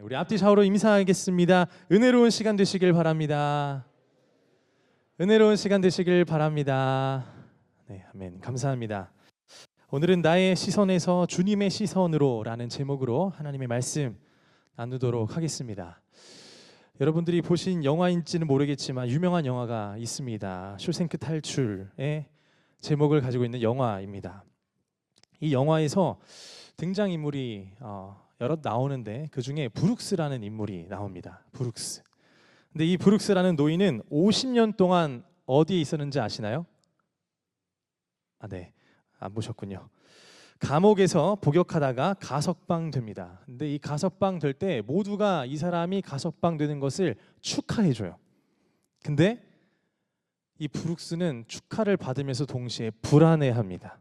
우리 앞뒤 좌우로 인사하겠습니다. 은혜로운 시간 되시길 바랍니다. 은혜로운 시간 되시길 바랍니다. 네, 아멘. 감사합니다. 오늘은 나의 시선에서 주님의 시선으로라는 제목으로 하나님의 말씀 나누도록 하겠습니다. 여러분들이 보신 영화인지는 모르겠지만 유명한 영화가 있습니다. 쇼생크 탈출의 제목을 가지고 있는 영화입니다. 이 영화에서 등장인물이 여럿 나오는데 그 중에 브룩스라는 인물이 나옵니다. 브룩스. 근데 이 브룩스라는 노인은 50년 동안 어디에 있었는지 아시나요? 네, 안 보셨군요. 감옥에서 복역하다가 가석방 됩니다. 근데 이 가석방 될 때 모두가 이 사람이 가석방 되는 것을 축하해줘요. 근데 이 브룩스는 축하를 받으면서 동시에 불안해합니다.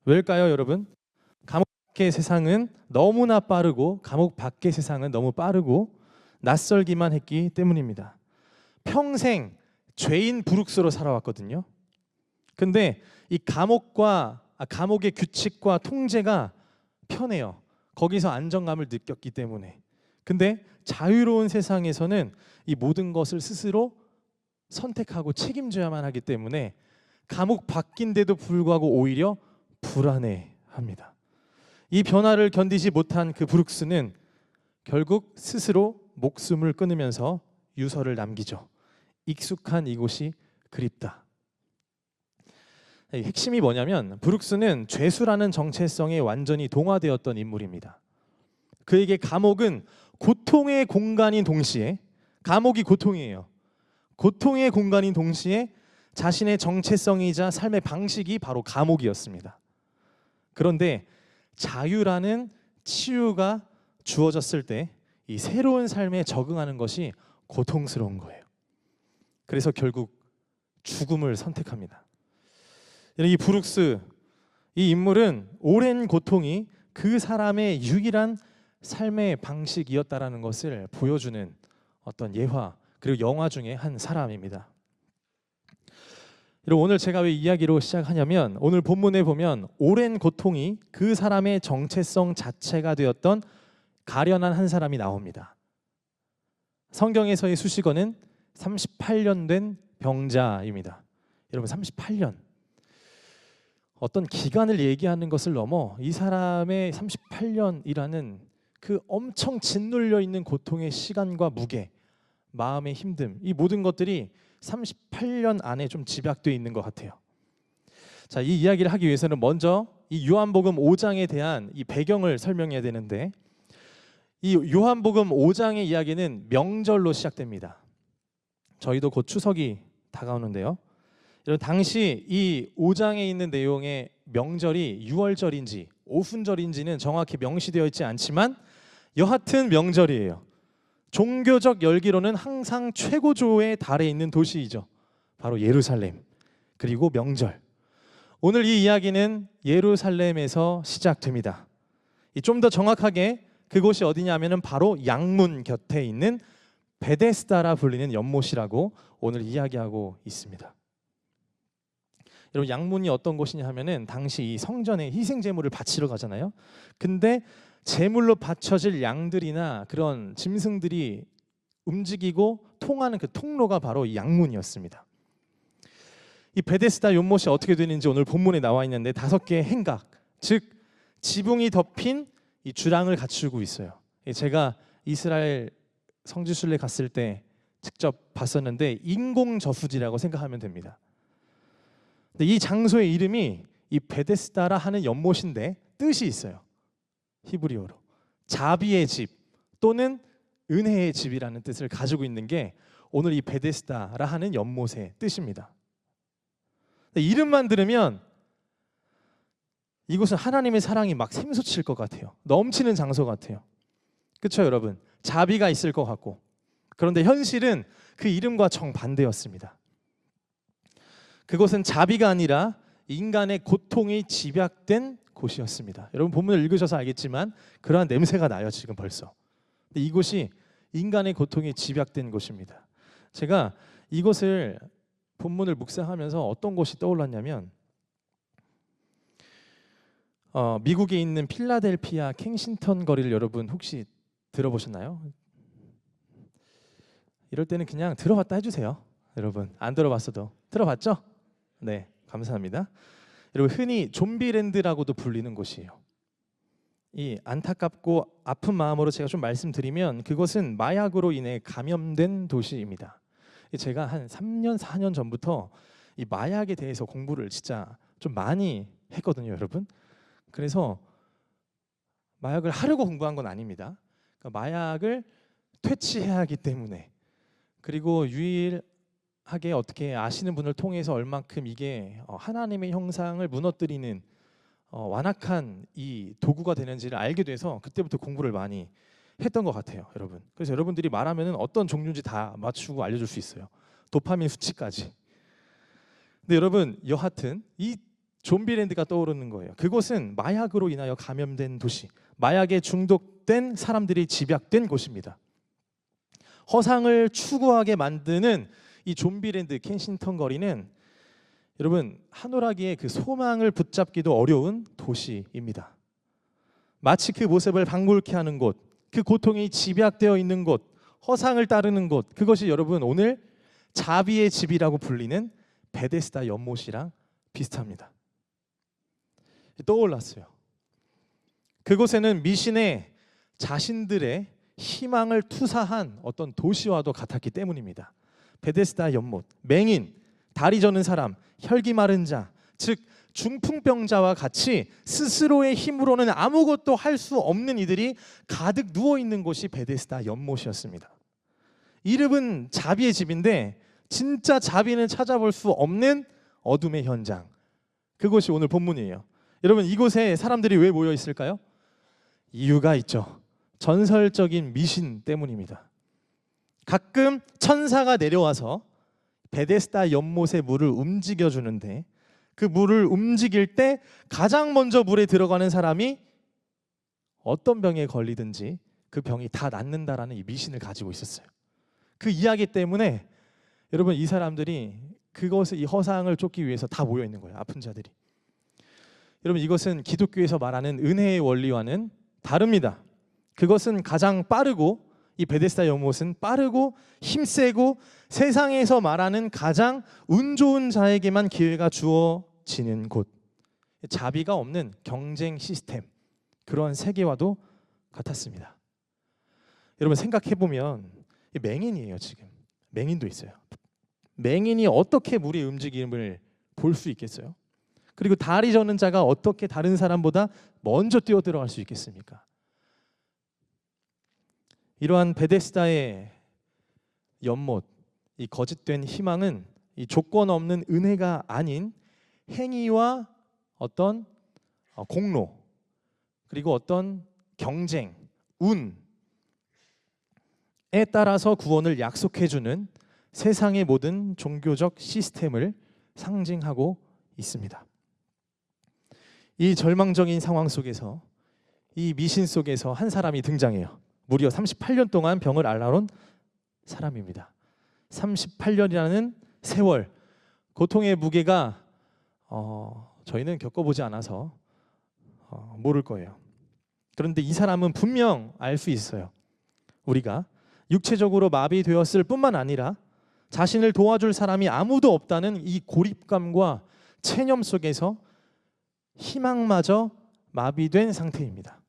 왜일까요, 여러분? 감옥 밖의 세상은 너무나 빠르고 감옥 밖의 세상은 너무 빠르고 낯설기만 했기 때문입니다. 평생 죄인 브룩스로 살아왔거든요. 근데 이 감옥의 규칙과 통제가 편해요. 거기서 안정감을 느꼈기 때문에. 근데 자유로운 세상에서는 이 모든 것을 스스로 선택하고 책임져야만 하기 때문에 감옥 밖인데도 불구하고 오히려 불안해합니다. 이 변화를 견디지 못한 그 브룩스는 결국 스스로 목숨을 끊으면서 유서를 남기죠. 익숙한 이곳이 그립다. 핵심이 뭐냐면 브룩스는 죄수라는 정체성에 완전히 동화되었던 인물입니다. 그에게 감옥은 고통의 공간인 동시에, 감옥이 고통이에요. 고통의 공간인 동시에 자신의 정체성이자 삶의 방식이 바로 감옥이었습니다. 그런데 자유라는 치유가 주어졌을 때 이 새로운 삶에 적응하는 것이 고통스러운 거예요. 그래서 결국 죽음을 선택합니다. 이 브룩스, 이 인물은 오랜 고통이 그 사람의 유일한 삶의 방식이었다라는 것을 보여주는 어떤 예화 그리고 영화 중에 한 사람입니다. 여러분, 오늘 제가 왜 이야기로 시작하냐면 오늘 본문에 보면 오랜 고통이 그 사람의 정체성 자체가 되었던 가련한 한 사람이 나옵니다. 성경에서의 수식어는 38년 된 병자입니다. 여러분, 38년. 어떤 기간을 얘기하는 것을 넘어 이 사람의 38년이라는 그 엄청 짓눌려 있는 고통의 시간과 무게, 마음의 힘듦, 이 모든 것들이 38년 안에 좀 집약되어 있는 것 같아요. 자, 이 이야기를 하기 위해서는 먼저 이 요한복음 5장에 대한 이 배경을 설명해야 되는데, 이 요한복음 5장의 이야기는 명절로 시작됩니다. 저희도 곧 추석이 다가오는데요. 여러분, 당시 이 5장에 있는 내용의 명절이 6월절인지 오순절인지는 정확히 명시되어 있지 않지만 여하튼 명절이에요. 종교적 열기로는 항상 최고조에 달해 있는 도시이죠. 바로 예루살렘. 그리고 명절. 오늘 이 이야기는 예루살렘에서 시작됩니다. 좀 더 정확하게 그곳이 어디냐면은 바로 양문 곁에 있는 베데스다라 불리는 연못이라고 오늘 이야기하고 있습니다. 여러분, 양문이 어떤 곳이냐 하면은 당시 이 성전에 희생 제물을 바치러 가잖아요. 근데 제물로 바쳐질 양들이나 그런 짐승들이 움직이고 통하는 그 통로가 바로 이 양문이었습니다. 이 베데스다 연못이 어떻게 되는지 오늘 본문에 나와 있는데 5개의 행각, 즉 지붕이 덮인 이 주랑을 갖추고 있어요. 제가 이스라엘 성지순례 갔을 때 직접 봤었는데 인공 저수지라고 생각하면 됩니다. 근데 이 장소의 이름이 이 베데스다라 하는 연못인데 뜻이 있어요. 히브리어로 자비의 집 또는 은혜의 집이라는 뜻을 가지고 있는 게 오늘 이 베데스다라 하는 연못의 뜻입니다. 이름만 들으면 이곳은 하나님의 사랑이 막 샘솟칠 것 같아요. 넘치는 장소 같아요. 그렇죠, 여러분? 자비가 있을 것 같고. 그런데 현실은 그 이름과 정반대였습니다. 그곳은 자비가 아니라 인간의 고통이 집약된 곳이었습니다. 여러분, 본문을 읽으셔서 알겠지만 그러한 냄새가 나요, 지금 벌써. 근데 이곳이 인간의 고통이 집약된 곳입니다. 제가 이곳을 본문을 묵상하면서 어떤 곳이 떠올랐냐면 미국에 있는 필라델피아 켄싱턴 거리를 여러분 혹시 들어보셨나요? 이럴 때는 그냥 들어봤다 해주세요. 여러분 안 들어봤어도 들어봤죠? 네, 감사합니다. 여러분 흔히 좀비랜드라고도 불리는 곳이에요. 이 안타깝고 아픈 마음으로 제가 좀 말씀드리면 그것은 마약으로 인해 감염된 도시입니다. 제가 한 3년 4년 전부터 이 마약에 대해서 공부를 진짜 좀 많이 했거든요, 여러분. 그래서 마약을 하려고 공부한 건 아닙니다. 그러니까 마약을 퇴치해야 하기 때문에, 그리고 유일하게 어떻게 아시는 분을 통해서 얼만큼 이게 하나님의 형상을 무너뜨리는 완악한 이 도구가 되는지를 알게 돼서 그때부터 공부를 많이 했던 것 같아요, 여러분. 그래서 여러분들이 말하면은 어떤 종류인지 다 맞추고 알려줄 수 있어요. 도파민 수치까지. 근데 여러분 여하튼 이 좀비랜드가 떠오르는 거예요. 그곳은 마약으로 인하여 감염된 도시, 마약에 중독된 사람들이 집약된 곳입니다. 허상을 추구하게 만드는 이 좀비랜드 켄싱턴 거리는 여러분 하늘하기에 그 소망을 붙잡기도 어려운 도시입니다. 마치 그 모습을 방불케 하는 곳, 그 고통이 집약되어 있는 곳, 허상을 따르는 곳, 그것이 여러분 오늘 자비의 집이라고 불리는 베데스다 연못이랑 비슷합니다. 떠올랐어요. 그곳에는 미신에 자신들의 희망을 투사한 어떤 도시와도 같았기 때문입니다. 베데스다 연못, 맹인, 다리 저는 사람, 혈기 마른 자, 즉 중풍병자와 같이 스스로의 힘으로는 아무것도 할 수 없는 이들이 가득 누워 있는 곳이 베데스다 연못이었습니다. 이름은 자비의 집인데 진짜 자비는 찾아볼 수 없는 어둠의 현장, 그것이 오늘 본문이에요. 여러분 이곳에 사람들이 왜 모여 있을까요? 이유가 있죠. 전설적인 미신 때문입니다. 가끔 천사가 내려와서 베데스다 연못의 물을 움직여 주는데 그 물을 움직일 때 가장 먼저 물에 들어가는 사람이 어떤 병에 걸리든지 그 병이 다 낫는다라는 이 미신을 가지고 있었어요. 그 이야기 때문에 여러분 이 사람들이 그것을, 이 허상을 쫓기 위해서 다 모여 있는 거예요. 아픈 자들이. 여러분 이것은 기독교에서 말하는 은혜의 원리와는 다릅니다. 그것은 가장 빠르고, 이 베데스다 연못은 빠르고 힘세고 세상에서 말하는 가장 운 좋은 자에게만 기회가 주어지는 곳, 자비가 없는 경쟁 시스템, 그러한 세계와도 같았습니다. 여러분 생각해보면 맹인이에요. 지금 맹인도 있어요. 맹인이 어떻게 물의 움직임을 볼 수 있겠어요? 그리고 다리 저는 자가 어떻게 다른 사람보다 먼저 뛰어들어갈 수 있겠습니까? 이러한 베데스다의 연못, 이 거짓된 희망은 이 조건 없는 은혜가 아닌 행위와 어떤 공로, 그리고 어떤 경쟁, 운에 따라서 구원을 약속해주는 세상의 모든 종교적 시스템을 상징하고 있습니다. 이 절망적인 상황 속에서, 이 미신 속에서 한 사람이 등장해요. 무려 38년 동안 병을 앓아온 사람입니다. 38년이라는 세월, 고통의 무게가 저희는 겪어보지 않아서 모를 거예요. 그런데 이 사람은 분명 알 수 있어요. 우리가 육체적으로 마비되었을 뿐만 아니라 자신을 도와줄 사람이 아무도 없다는 이 고립감과 체념 속에서 희망마저 마비된 상태입니다.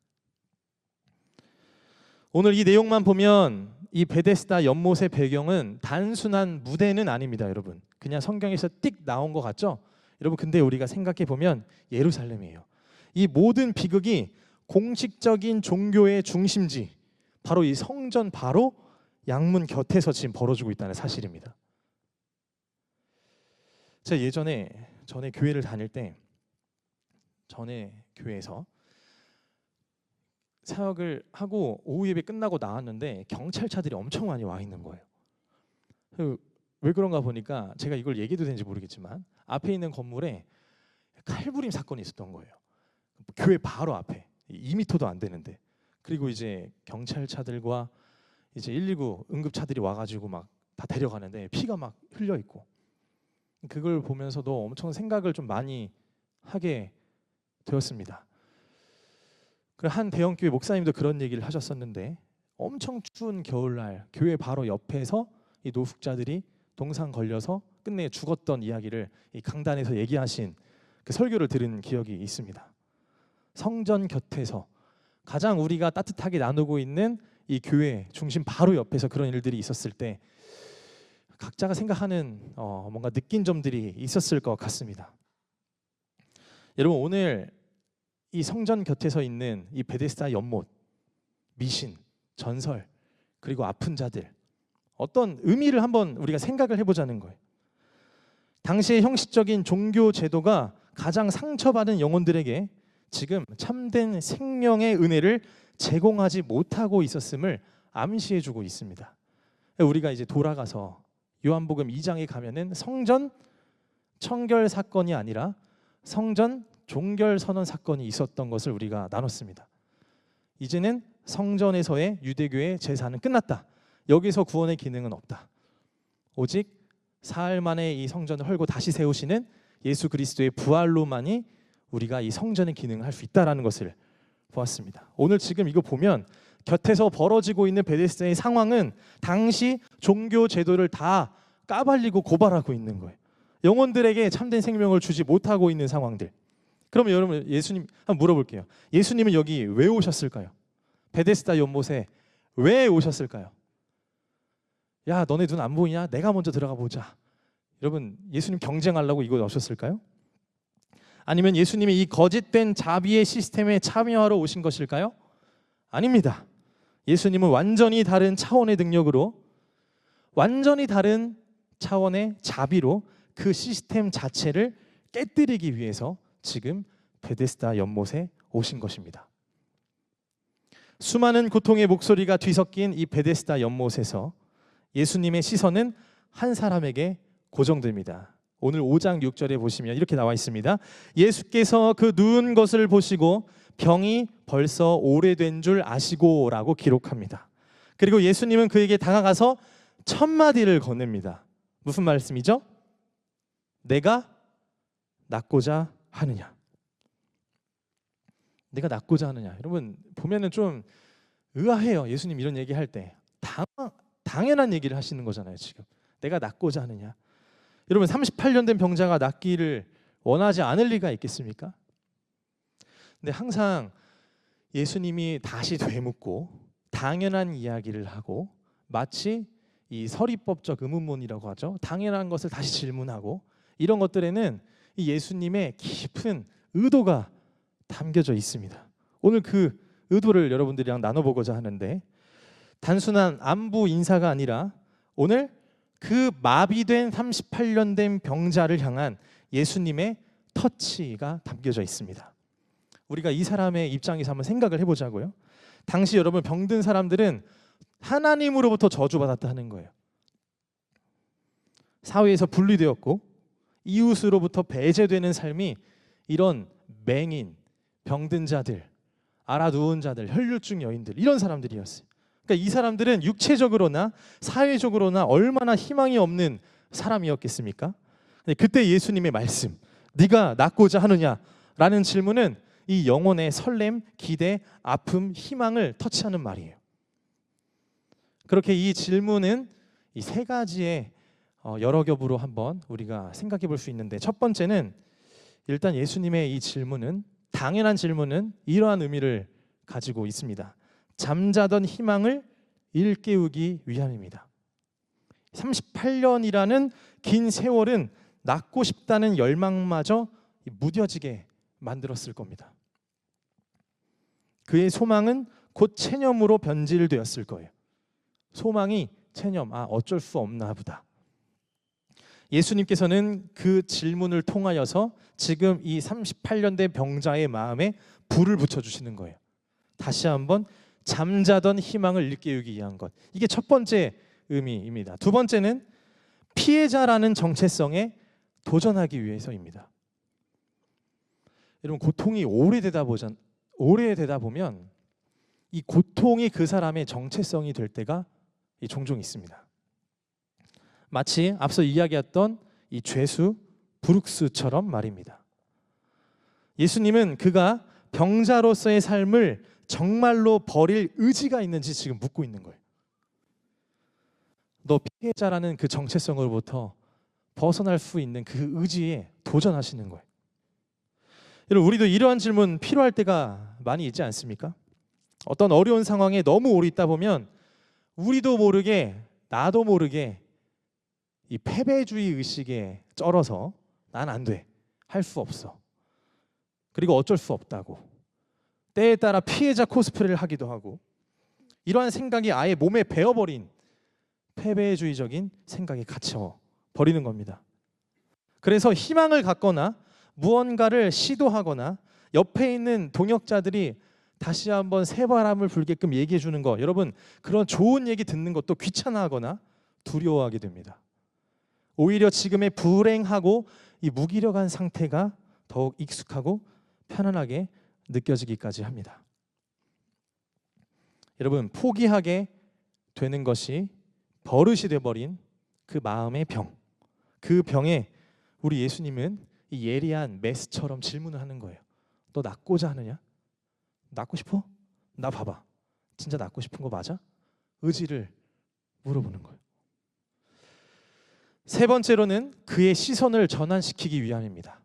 오늘 이 내용만 보면 이 베데스다 연못의 배경은 단순한 무대는 아닙니다, 여러분. 그냥 성경에서 띡 나온 것 같죠? 여러분 근데 우리가 생각해 보면 예루살렘이에요. 이 모든 비극이 공식적인 종교의 중심지, 바로 이 성전 바로 양문 곁에서 지금 벌어지고 있다는 사실입니다. 제가 전에 교회를 다닐 때, 전에 교회에서 사역을 하고 오후 예배 끝나고 나왔는데 경찰차들이 엄청 많이 와 있는 거예요. 왜 그런가 보니까 제가 이걸 얘기도 되는지 모르겠지만 앞에 있는 건물에 칼부림 사건이 있었던 거예요. 교회 바로 앞에 2m도 안 되는데. 그리고 이제 경찰차들과 이제 119 응급차들이 와가지고 막 다 데려가는데 피가 막 흘려 있고, 그걸 보면서도 엄청 생각을 좀 많이 하게 되었습니다. 한 대형교회 목사님도 그런 얘기를 하셨었는데, 엄청 추운 겨울날 교회 바로 옆에서 이 노숙자들이 동상 걸려서 끝내 죽었던 이야기를 이 강단에서 얘기하신 그 설교를 들은 기억이 있습니다. 성전 곁에서 가장 우리가 따뜻하게 나누고 있는 이 교회 중심 바로 옆에서 그런 일들이 있었을 때 각자가 생각하는 뭔가 느낀 점들이 있었을 것 같습니다. 여러분, 오늘 이 성전 곁에서 있는 이 베데스다 연못, 미신, 전설, 그리고 아픈 자들, 어떤 의미를 한번 우리가 생각을 해보자는 거예요. 당시의 형식적인 종교 제도가 가장 상처받은 영혼들에게 지금 참된 생명의 은혜를 제공하지 못하고 있었음을 암시해주고 있습니다. 우리가 이제 돌아가서 요한복음 2장에 가면은 성전 청결 사건이 아니라 성전 종결 선언 사건이 있었던 것을 우리가 나눴습니다. 이제는 성전에서의 유대교의 제사는 끝났다. 여기서 구원의 기능은 없다. 오직 사흘 만에 이 성전을 헐고 다시 세우시는 예수 그리스도의 부활로만이 우리가 이 성전의 기능을 할 수 있다라는 것을 보았습니다. 오늘 지금 이거 보면 곁에서 벌어지고 있는 베데스다의 상황은 당시 종교 제도를 다 까발리고 고발하고 있는 거예요. 영혼들에게 참된 생명을 주지 못하고 있는 상황들. 그러면 여러분, 예수님 한번 물어볼게요. 예수님은 여기 왜 오셨을까요? 베데스다 연못에 왜 오셨을까요? 야, 너네 눈 안 보이냐? 내가 먼저 들어가 보자. 여러분, 예수님 경쟁하려고 이곳 오셨을까요? 아니면 예수님이 이 거짓된 자비의 시스템에 참여하러 오신 것일까요? 아닙니다. 예수님은 완전히 다른 차원의 능력으로, 완전히 다른 차원의 자비로 그 시스템 자체를 깨뜨리기 위해서 지금 베데스다 연못에 오신 것입니다. 수많은 고통의 목소리가 뒤섞인 이 베데스다 연못에서 예수님의 시선은 한 사람에게 고정됩니다. 오늘 5장 6절에 보시면 이렇게 나와 있습니다. 예수께서 그 누운 것을 보시고 병이 벌써 오래된 줄 아시고 라고 기록합니다. 그리고 예수님은 그에게 다가가서 첫 마디를 건넵니다. 무슨 말씀이죠? 내가 낫고자 하느냐. 내가 낫고자 하느냐. 여러분 보면은 좀 의아해요. 예수님 이런 얘기할 때 당연한 얘기를 하시는 거잖아요. 지금 내가 낫고자 하느냐. 여러분 38년 된 병자가 낫기를 원하지 않을 리가 있겠습니까? 근데 항상 예수님이 다시 되묻고 당연한 이야기를 하고 마치 이 서리법적 의문문이라고 하죠. 당연한 것을 다시 질문하고 이런 것들에는 이 예수님의 깊은 의도가 담겨져 있습니다. 오늘 그 의도를 여러분들이랑 나눠보고자 하는데 단순한 안부 인사가 아니라 오늘 그 마비된 38년 된 병자를 향한 예수님의 터치가 담겨져 있습니다. 우리가 이 사람의 입장에서 한번 생각을 해보자고요. 당시 여러분 병든 사람들은 하나님으로부터 저주받았다는 거예요. 사회에서 분리되었고 이웃으로부터 배제되는 삶이 이런 맹인, 병든 자들, 알아누운 자들, 혈류증 여인들 이런 사람들이었어요. 그러니까 이 사람들은 육체적으로나 사회적으로나 얼마나 희망이 없는 사람이었겠습니까? 근데 그때 예수님의 말씀, 네가 낫고자 하느냐라는 질문은 이 영혼의 설렘, 기대, 아픔, 희망을 터치하는 말이에요. 그렇게 이 질문은 이 세 가지의 여러 겹으로 한번 우리가 생각해 볼 수 있는데 첫 번째는 일단 예수님의 이 질문은 당연한 질문은 이러한 의미를 가지고 있습니다. 잠자던 희망을 일깨우기 위함입니다. 38년이라는 긴 세월은 낫고 싶다는 열망마저 무뎌지게 만들었을 겁니다. 그의 소망은 곧 체념으로 변질되었을 거예요. 소망이 체념, 어쩔 수 없나 보다. 예수님께서는 그 질문을 통하여서 지금 이 38년 된 병자의 마음에 불을 붙여주시는 거예요. 다시 한번 잠자던 희망을 일깨우기 위한 것. 이게 첫 번째 의미입니다. 두 번째는 피해자라는 정체성에 도전하기 위해서입니다. 여러분 고통이 오래되다 보면 이 고통이 그 사람의 정체성이 될 때가 종종 있습니다. 마치 앞서 이야기했던 이 죄수 브룩스처럼 말입니다. 예수님은 그가 병자로서의 삶을 정말로 버릴 의지가 있는지 지금 묻고 있는 거예요. 너 피해자라는 그 정체성으로부터 벗어날 수 있는 그 의지에 도전하시는 거예요. 여러분, 우리도 이러한 질문 필요할 때가 많이 있지 않습니까? 어떤 어려운 상황에 너무 오래 있다 보면 우리도 모르게, 나도 모르게 이 패배주의 의식에 쩔어서 난 안 돼, 할 수 없어, 그리고 어쩔 수 없다고 때에 따라 피해자 코스프레를 하기도 하고, 이러한 생각이 아예 몸에 배어버린 패배주의적인 생각에 갇혀 버리는 겁니다. 그래서 희망을 갖거나 무언가를 시도하거나 옆에 있는 동역자들이 다시 한번 새바람을 불게끔 얘기해 주는 거, 여러분, 그런 좋은 얘기 듣는 것도 귀찮아하거나 두려워하게 됩니다. 오히려 지금의 불행하고 이 무기력한 상태가 더욱 익숙하고 편안하게 느껴지기까지 합니다. 여러분, 포기하게 되는 것이 버릇이 돼버린 그 마음의 병, 그 병에 우리 예수님은 이 예리한 메스처럼 질문을 하는 거예요. 너 낫고자 하느냐? 낫고 싶어? 나 봐봐, 진짜 낫고 싶은 거 맞아? 의지를 물어보는 거예요. 세 번째로는 그의 시선을 전환시키기 위함입니다.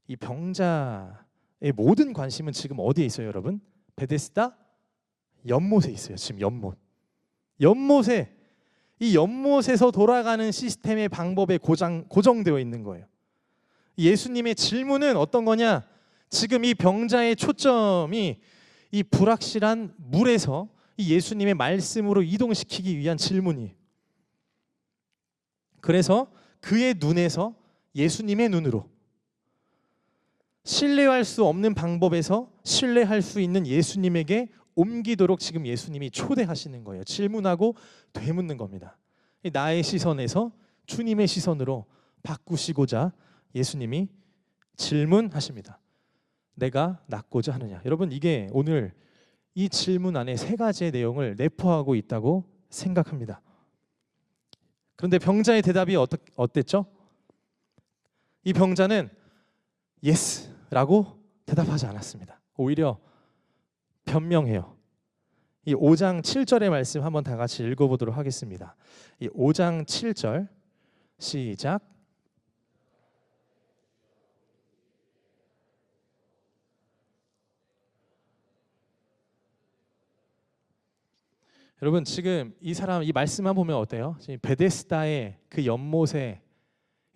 이 병자의 모든 관심은 지금 어디에 있어요, 여러분? 베데스다 연못에 있어요. 지금 연못에, 이 연못에서 돌아가는 시스템의 방법에 고정되어 있는 거예요. 예수님의 질문은 어떤 거냐? 지금 이 병자의 초점이 이 불확실한 물에서 이 예수님의 말씀으로 이동시키기 위한 질문이에요. 그래서 그의 눈에서 예수님의 눈으로, 신뢰할 수 없는 방법에서 신뢰할 수 있는 예수님에게 옮기도록 지금 예수님이 초대하시는 거예요. 질문하고 되묻는 겁니다. 나의 시선에서 주님의 시선으로 바꾸시고자 예수님이 질문하십니다. 내가 낫고자 하느냐? 여러분, 이게 오늘 이 질문 안에 세 가지의 내용을 내포하고 있다고 생각합니다. 그런데 병자의 대답이 어땠죠? 이 병자는 예스라고 대답하지 않았습니다. 오히려 변명해요. 이 5장 7절의 말씀 한번 다 같이 읽어보도록 하겠습니다. 이 5장 7절 시작. 여러분, 지금 이 사람 이 말씀만 보면 어때요? 지금 베데스다의 그 연못에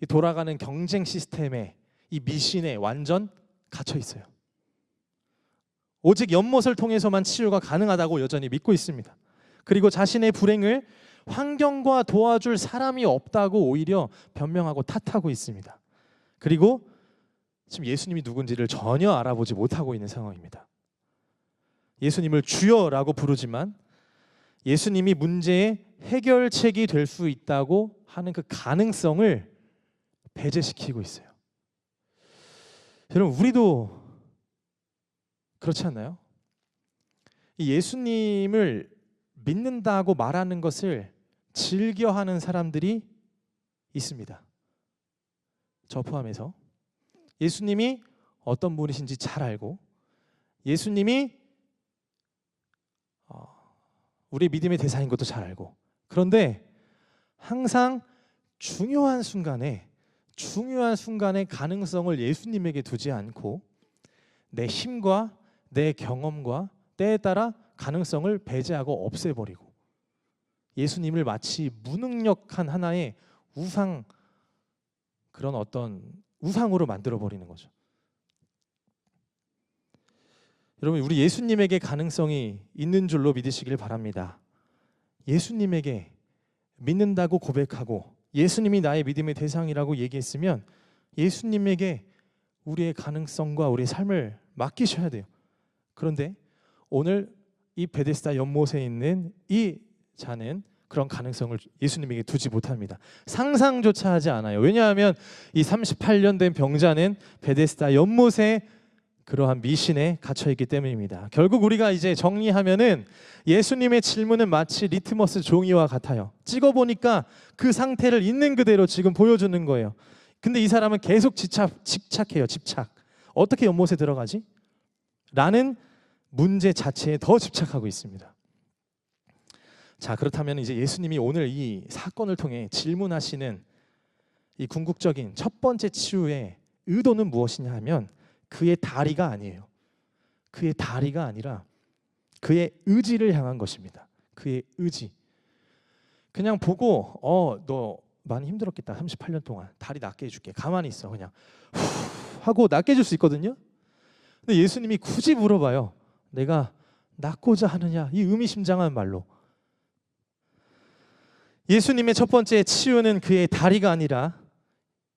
이 돌아가는 경쟁 시스템에 이 미신에 완전 갇혀 있어요. 오직 연못을 통해서만 치유가 가능하다고 여전히 믿고 있습니다. 그리고 자신의 불행을 환경과 도와줄 사람이 없다고 오히려 변명하고 탓하고 있습니다. 그리고 지금 예수님이 누군지를 전혀 알아보지 못하고 있는 상황입니다. 예수님을 주여라고 부르지만 예수님이 문제의 해결책이 될 수 있다고 하는 그 가능성을 배제시키고 있어요. 여러분, 우리도 그렇지 않나요? 이 예수님을 믿는다고 말하는 것을 즐겨하는 사람들이 있습니다. 저 포함해서 예수님이 어떤 분이신지 잘 알고, 예수님이 우리 믿음의 대상인 것도 잘 알고, 그런데 항상 중요한 순간에 가능성을 예수님에게 두지 않고 내 힘과 내 경험과 때에 따라 가능성을 배제하고 없애버리고 예수님을 마치 무능력한 하나의 우상, 그런 어떤 우상으로 만들어버리는 거죠. 여러분, 우리 예수님에게 가능성이 있는 줄로 믿으시길 바랍니다. 예수님에게 믿는다고 고백하고 예수님이 나의 믿음의 대상이라고 얘기했으면 예수님에게 우리의 가능성과 우리의 삶을 맡기셔야 돼요. 그런데 오늘 이 베데스다 연못에 있는 이 자는 그런 가능성을 예수님에게 두지 못합니다. 상상조차 하지 않아요. 왜냐하면 이 38년 된 병자는 베데스다 연못에 그러한 미신에 갇혀있기 때문입니다. 결국 우리가 이제 정리하면은 예수님의 질문은 마치 리트머스 종이와 같아요. 찍어보니까 그 상태를 있는 그대로 지금 보여주는 거예요. 근데 이 사람은 계속 집착해요. 어떻게 연못에 들어가지? 라는 문제 자체에 더 집착하고 있습니다. 자, 그렇다면 이제 예수님이 오늘 이 사건을 통해 질문하시는 이 궁극적인 첫 번째 치유의 의도는 무엇이냐 하면 그의 다리가 아니에요. 그의 다리가 아니라 그의 의지를 향한 것입니다. 그의 의지. 그냥 보고 너 많이 힘들었겠다. 38년 동안 다리 낫게 해줄게. 가만히 있어. 그냥 후 하고 낫게 해줄 수 있거든요. 근데 예수님이 굳이 물어봐요. 내가 낫고자 하느냐? 이 의미심장한 말로. 예수님의 첫 번째 치유는 그의 다리가 아니라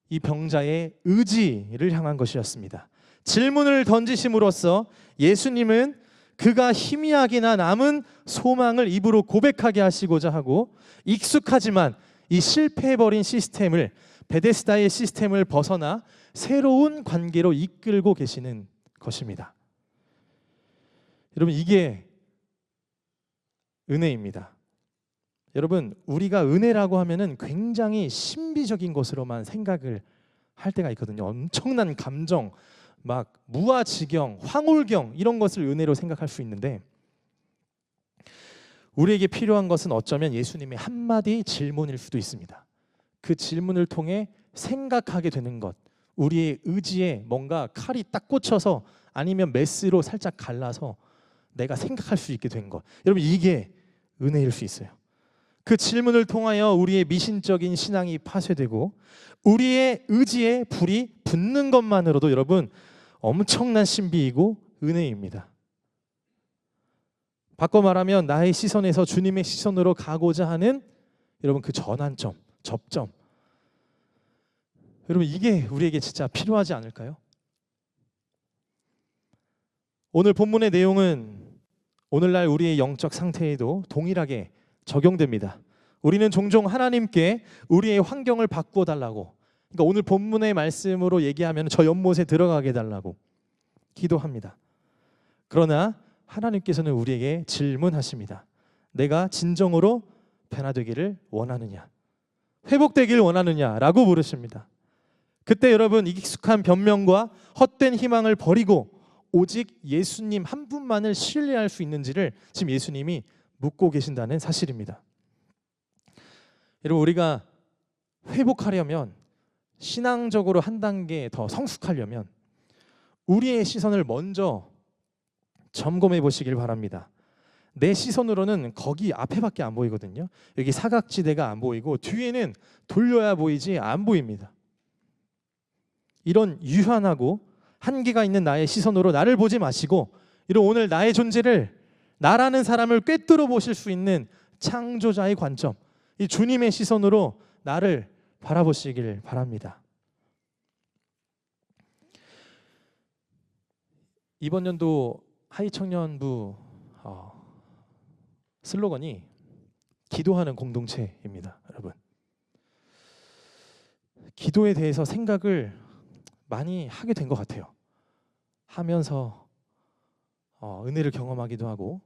이 병자의 의지를 향한 것이었습니다. 질문을 던지심으로써 예수님은 그가 희미하게나 남은 소망을 입으로 고백하게 하시고자 하고 익숙하지만 이 실패해버린 시스템을 베데스다의 시스템을 벗어나 새로운 관계로 이끌고 계시는 것입니다. 여러분 이게 은혜입니다. 여러분 우리가 은혜라고 하면은 굉장히 신비적인 것으로만 생각을 할 때가 있거든요. 엄청난 감정, 막 무아지경, 황홀경 이런 것을 은혜로 생각할 수 있는데 우리에게 필요한 것은 어쩌면 예수님의 한마디 질문일 수도 있습니다. 그 질문을 통해 생각하게 되는 것, 우리의 의지에 뭔가 칼이 딱 꽂혀서 아니면 메스로 살짝 갈라서 내가 생각할 수 있게 된 것. 여러분 이게 은혜일 수 있어요. 그 질문을 통하여 우리의 미신적인 신앙이 파쇄되고 우리의 의지에 불이 붙는 것만으로도 여러분 엄청난 신비이고 은혜입니다. 바꿔 말하면 나의 시선에서 주님의 시선으로 가고자 하는 여러분 그 전환점, 접점. 여러분 이게 우리에게 진짜 필요하지 않을까요? 오늘 본문의 내용은 오늘날 우리의 영적 상태에도 동일하게 적용됩니다. 우리는 종종 하나님께 우리의 환경을 바꾸어 달라고, 그러니까 오늘 본문의 말씀으로 얘기하면 저 연못에 들어가게 해달라고 기도합니다. 그러나 하나님께서는 우리에게 질문하십니다. 내가 진정으로 변화되기를 원하느냐, 회복되기를 원하느냐라고 물으십니다. 그때 여러분 익숙한 변명과 헛된 희망을 버리고 오직 예수님 한 분만을 신뢰할 수 있는지를 지금 예수님이 묻고 계신다는 사실입니다. 여러분 우리가 회복하려면, 신앙적으로 한 단계 더 성숙하려면 우리의 시선을 먼저 점검해 보시길 바랍니다. 내 시선으로는 거기 앞에밖에 안 보이거든요. 여기 사각지대가 안 보이고 뒤에는 돌려야 보이지 안 보입니다. 이런 유한하고 한계가 있는 나의 시선으로 나를 보지 마시고 이런 오늘 나의 존재를, 나라는 사람을 꿰뚫어 보실 수 있는 창조자의 관점, 이 주님의 시선으로 나를 바라보시길 바랍니다. 이번 연도 하이청년부 슬로건이 기도하는 공동체입니다. 여러분 기도에 대해서 생각을 많이 하게 된 것 같아요. 하면서 은혜를 경험하기도 하고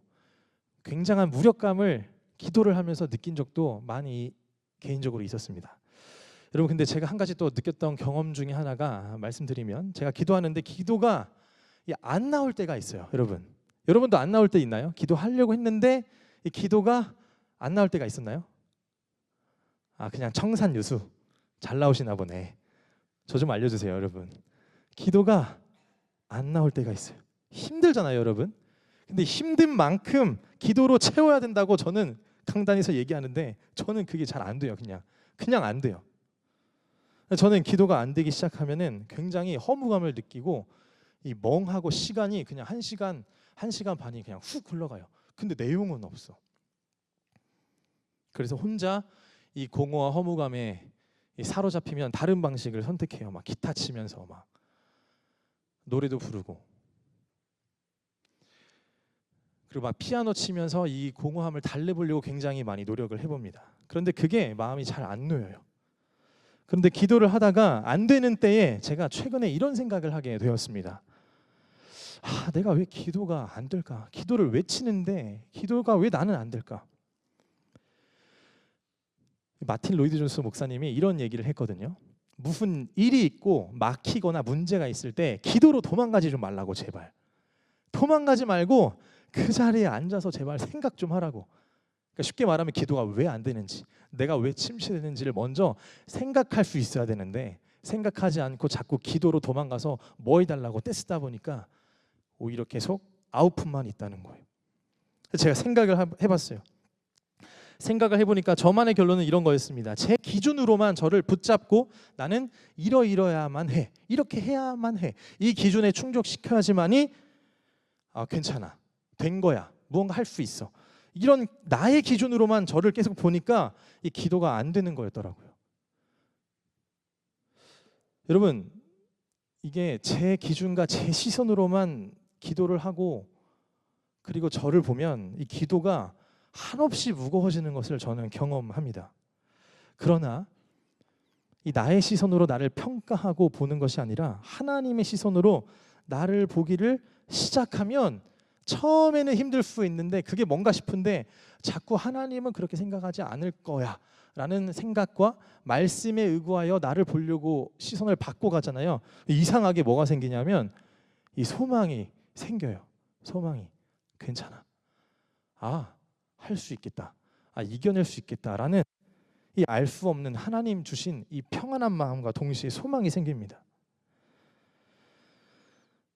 굉장한 무력감을 기도를 하면서 느낀 적도 많이 개인적으로 있었습니다. 여러분 근데 제가 한 가지 또 느꼈던 경험 중에 하나가, 말씀드리면 제가 기도하는데 기도가 안 나올 때가 있어요. 여러분도 안 나올 때 있나요? 기도하려고 했는데 이 기도가 안 나올 때가 있었나요? 그냥 청산유수 잘 나오시나 보네. 저 좀 알려주세요. 여러분 기도가 안 나올 때가 있어요. 힘들잖아요 여러분. 근데 힘든 만큼 기도로 채워야 된다고 저는 강단에서 얘기하는데 저는 그게 잘 안 돼요. 그냥 안 돼요. 저는 기도가 안 되기 시작하면은 굉장히 허무감을 느끼고 이 멍하고 시간이 그냥 1시간 반이 그냥 훅 흘러가요. 근데 내용은 없어. 그래서 혼자 이 공허와 허무감에 사로잡히면 다른 방식을 선택해요. 막 기타 치면서 막 노래도 부르고, 그리고 막 피아노 치면서 이 공허함을 달래보려고 굉장히 많이 노력을 해봅니다. 그런데 그게 마음이 잘 안 놓여요. 그런데 기도를 하다가 안 되는 때에 제가 최근에 이런 생각을 하게 되었습니다. 내가 왜 기도가 안 될까? 기도를 외치는데 기도가 왜 나는 안 될까? 마틴 로이드 존스 목사님이 이런 얘기를 했거든요. 무슨 일이 있고 막히거나 문제가 있을 때 기도로 도망가지 좀 말라고 제발. 도망가지 말고 그 자리에 앉아서 제발 생각 좀 하라고. 그러니까 쉽게 말하면 기도가 왜 안 되는지, 내가 왜 침체되는지를 먼저 생각할 수 있어야 되는데 생각하지 않고 자꾸 기도로 도망가서 뭐 해달라고 떼쓰다 보니까 오히려 계속 아웃풋만 있다는 거예요. 제가 생각을 해봤어요. 생각을 해보니까 저만의 결론은 이런 거였습니다. 제 기준으로만 저를 붙잡고 나는 이러이러야만 해, 이렇게 해야만 해, 이 기준에 충족시켜야지만이 괜찮아, 된 거야, 무언가 할 수 있어, 이런 나의 기준으로만 저를 계속 보니까 이 기도가 안 되는 거였더라고요. 여러분, 이게 제 기준과 제 시선으로만 기도를 하고 그리고 저를 보면 이 기도가 한없이 무거워지는 것을 저는 경험합니다. 그러나 이 나의 시선으로 나를 평가하고 보는 것이 아니라 하나님의 시선으로 나를 보기를 시작하면 처음에는 힘들 수 있는데 그게 뭔가 싶은데 자꾸 하나님은 그렇게 생각하지 않을 거야 라는 생각과 말씀에 의구하여 나를 보려고 시선을 바꿔 가잖아요. 이상하게 뭐가 생기냐면 이 소망이 생겨요. 소망이. 괜찮아, 할 수 있겠다, 이겨낼 수 있겠다라는 이 알 수 없는 하나님 주신 이 평안한 마음과 동시에 소망이 생깁니다.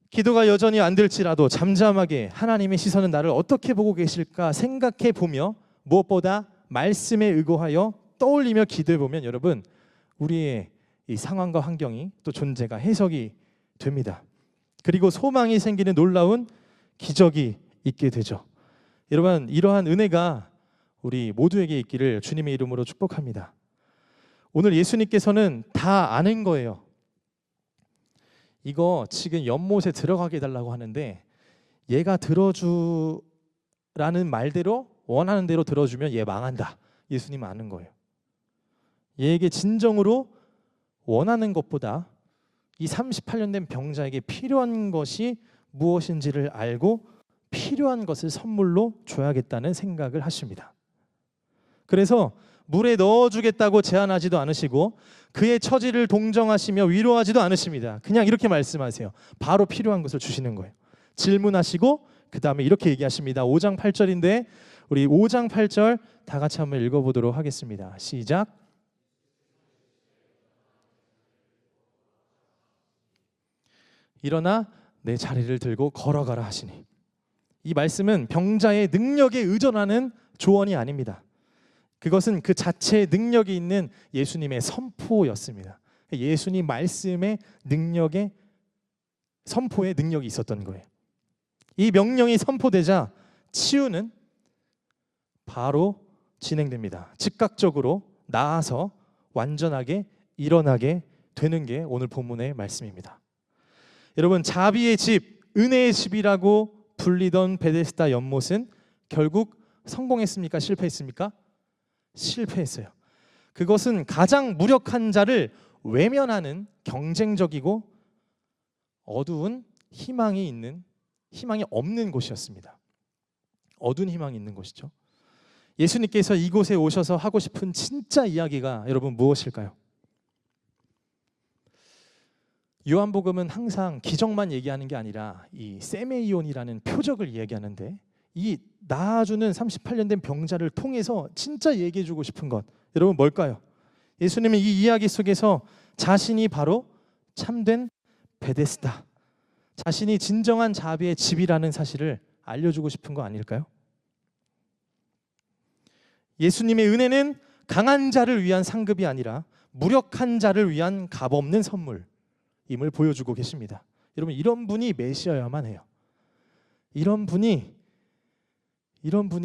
기도가 여전히 안 될지라도 잠잠하게 하나님의 시선은 나를 어떻게 보고 계실까 생각해 보며 무엇보다 말씀에 의거하여 떠올리며 기도해 보면 여러분, 우리의 이 상황과 환경이 또 존재가 해석이 됩니다. 그리고 소망이 생기는 놀라운 기적이 있게 되죠. 여러분, 이러한 은혜가 우리 모두에게 있기를 주님의 이름으로 축복합니다. 오늘 예수님께서는 다 아는 거예요. 이거 지금 연못에 들어가게 해달라고 하는데 얘가 들어주라는 말대로 원하는 대로 들어주면 얘 망한다. 예수님은 아는 거예요. 얘에게 진정으로 원하는 것보다 이 38년 된 병자에게 필요한 것이 무엇인지를 알고 필요한 것을 선물로 줘야겠다는 생각을 하십니다. 그래서 물에 넣어주겠다고 제안하지도 않으시고 그의 처지를 동정하시며 위로하지도 않으십니다. 그냥 이렇게 말씀하세요. 바로 필요한 것을 주시는 거예요. 질문하시고 그 다음에 이렇게 얘기하십니다. 5장 8절인데 우리 5장 8절 다 같이 한번 읽어보도록 하겠습니다. 시작. 일어나 내 자리를 들고 걸어가라 하시니. 이 말씀은 병자의 능력에 의존하는 조언이 아닙니다. 그것은 그 자체의 능력이 있는 예수님의 선포였습니다. 예수님 말씀의 능력에 선포의 능력이 있었던 거예요. 이 명령이 선포되자 치유는 바로 진행됩니다. 즉각적으로 나아서 완전하게 일어나게 되는 게 오늘 본문의 말씀입니다. 여러분, 자비의 집, 은혜의 집이라고 불리던 베데스다 연못은 결국 성공했습니까? 실패했습니까? 실패했어요. 그것은 가장 무력한 자를 외면하는 경쟁적이고 어두운 희망이 없는 곳이었습니다. 어두운 희망이 있는 곳이죠. 예수님께서 이곳에 오셔서 하고 싶은 진짜 이야기가 여러분 무엇일까요? 요한복음은 항상 기적만 얘기하는 게 아니라 이 세메이온이라는 표적을 이야기하는데 이 나아주는 38년 된 병자를 통해서 진짜 얘기해주고 싶은 것, 여러분 뭘까요? 예수님은 이 이야기 속에서 자신이 바로 참된 베데스다, 자신이 진정한 자비의 집이라는 사실을 알려주고 싶은 거 아닐까요? 예수님의 은혜는 강한 자를 위한 상급이 아니라 무력한 자를 위한 값없는 선물임을 보여주고 계십니다. 여러분, 이런 분이 메시아여야만 해요. 이런 분이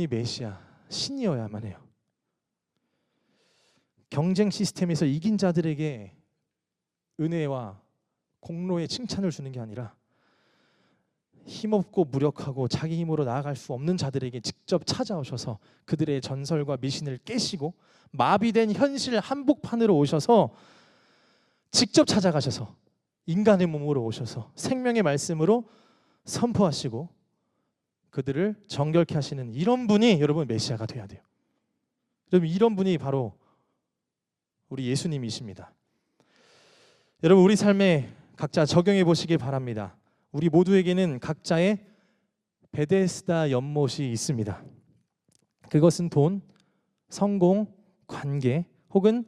메시아, 신이어야만 해요. 경쟁 시스템에서 이긴 자들에게 은혜와 공로의 칭찬을 주는 게 아니라 힘없고 무력하고 자기 힘으로 나아갈 수 없는 자들에게 직접 찾아오셔서 그들의 전설과 미신을 깨시고 마비된 현실 한복판으로 오셔서 직접 찾아가셔서 인간의 몸으로 오셔서 생명의 말씀으로 선포하시고 그들을 정결케 하시는 이런 분이 여러분 메시아가 돼야 돼요. 여러분, 이런 분이 바로 우리 예수님이십니다. 여러분, 우리 삶에 각자 적용해 보시기 바랍니다. 우리 모두에게는 각자의 베데스다 연못이 있습니다. 그것은 돈, 성공, 관계 혹은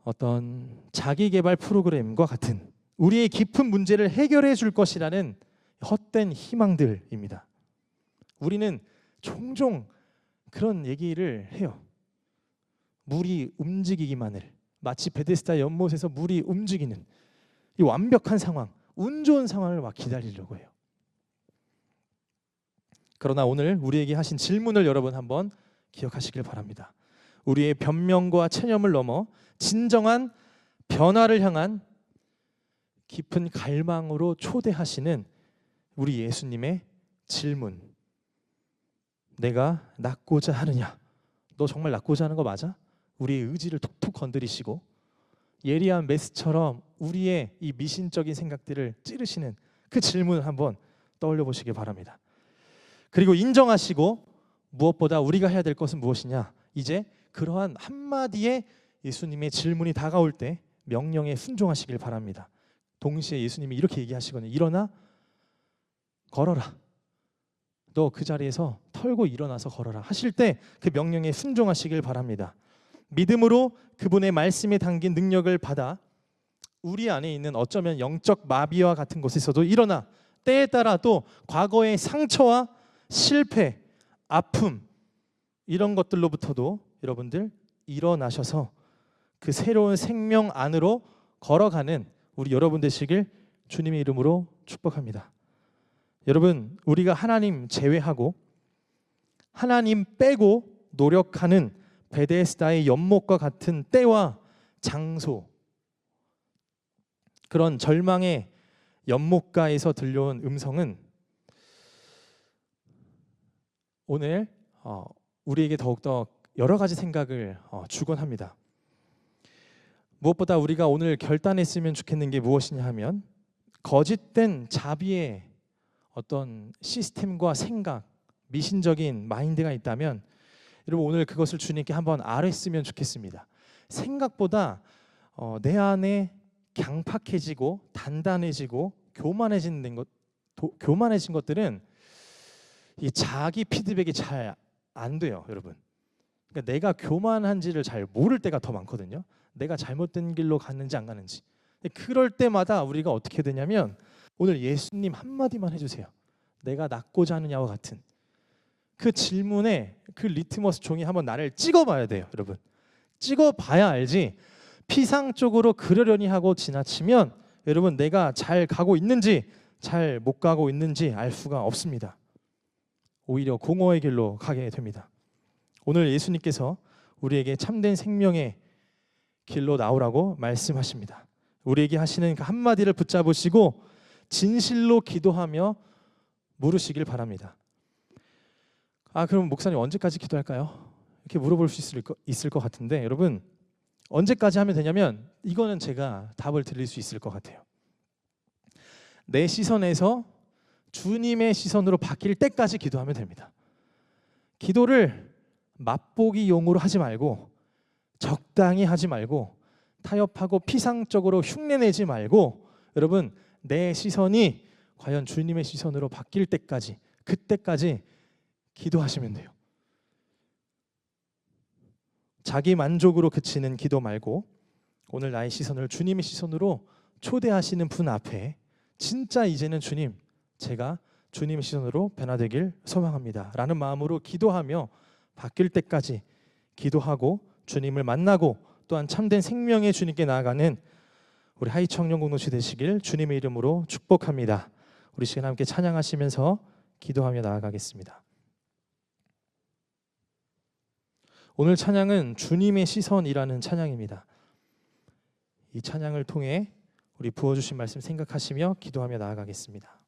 어떤 자기개발 프로그램과 같은 우리의 깊은 문제를 해결해 줄 것이라는 헛된 희망들입니다. 우리는 종종 그런 얘기를 해요. 물이 움직이기만을, 마치 베데스다 연못에서 물이 움직이는 이 완벽한 상황, 운 좋은 상황을 막 기다리려고 해요. 그러나 오늘 우리에게 하신 질문을 여러분 한번 기억하시길 바랍니다. 우리의 변명과 체념을 넘어 진정한 변화를 향한 깊은 갈망으로 초대하시는 우리 예수님의 질문. 내가 낫고자 하느냐? 너 정말 낫고자 하는 거 맞아? 우리의 의지를 톡톡 건드리시고 예리한 메스처럼 우리의 이 미신적인 생각들을 찌르시는 그 질문을 한번 떠올려 보시기 바랍니다. 그리고 인정하시고 무엇보다 우리가 해야 될 것은 무엇이냐? 이제 그러한 한마디의 예수님의 질문이 다가올 때 명령에 순종하시길 바랍니다. 동시에 예수님이 이렇게 얘기하시거든요. 일어나 걸어라. 너 그 자리에서 털고 일어나서 걸어라 하실 때 그 명령에 순종하시길 바랍니다. 믿음으로 그분의 말씀에 담긴 능력을 받아 우리 안에 있는 어쩌면 영적 마비와 같은 곳에서도 일어나 때에 따라 또 과거의 상처와 실패, 아픔 이런 것들로부터도 여러분들 일어나셔서 그 새로운 생명 안으로 걸어가는 우리 여러분 되시길 주님의 이름으로 축복합니다. 여러분, 우리가 하나님 제외하고 하나님 빼고 노력하는 베데스다의 연못과 같은 때와 장소, 그런 절망의 연못가에서 들려온 음성은 오늘 우리에게 더욱더 여러 가지 생각을 주곤 합니다. 무엇보다 우리가 오늘 결단했으면 좋겠는 게 무엇이냐 하면 거짓된 자비의 어떤 시스템과 생각, 미신적인 마인드가 있다면 여러분 오늘 그것을 주님께 한번 아뢰으면 좋겠습니다. 생각보다 내 안에 강팍해지고 단단해지고 교만해진 것들은 이 자기 피드백이 잘 안 돼요, 여러분. 그러니까 내가 교만한지를 잘 모를 때가 더 많거든요. 내가 잘못된 길로 갔는지 안 가는지. 그럴 때마다 우리가 어떻게 되냐면 오늘 예수님 한마디만 해주세요. 내가 낫고자 하느냐와 같은 그 질문에 그 리트머스 종이 한번 나를 찍어봐야 돼요, 여러분. 찍어봐야 알지. 피상적으로 그러려니 하고 지나치면 여러분 내가 잘 가고 있는지 잘 못 가고 있는지 알 수가 없습니다. 오히려 공허의 길로 가게 됩니다. 오늘 예수님께서 우리에게 참된 생명의 길로 나오라고 말씀하십니다. 우리에게 하시는 그 한마디를 붙잡으시고 진실로 기도하며 물으시길 바랍니다. 그럼 목사님 언제까지 기도할까요? 이렇게 물어볼 수 있을 것 같은데 여러분 언제까지 하면 되냐면 이거는 제가 답을 드릴 수 있을 것 같아요. 내 시선에서 주님의 시선으로 바뀔 때까지 기도하면 됩니다. 기도를 맛보기용으로 하지 말고 적당히 하지 말고 타협하고 피상적으로 흉내내지 말고 여러분 내 시선이 과연 주님의 시선으로 바뀔 때까지 그때까지 기도하시면 돼요. 자기 만족으로 그치는 기도 말고 오늘 나의 시선을 주님의 시선으로 초대하시는 분 앞에 진짜 이제는 주님 제가 주님의 시선으로 변화되길 소망합니다 라는 마음으로 기도하며 바뀔 때까지 기도하고 주님을 만나고 또한 참된 생명의 주님께 나아가는 우리 하이청년 공동체 되시길 주님의 이름으로 축복합니다. 우리 시간 함께 찬양하시면서 기도하며 나아가겠습니다. 오늘 찬양은 주님의 시선이라는 찬양입니다. 이 찬양을 통해 우리 부어주신 말씀 생각하시며 기도하며 나아가겠습니다.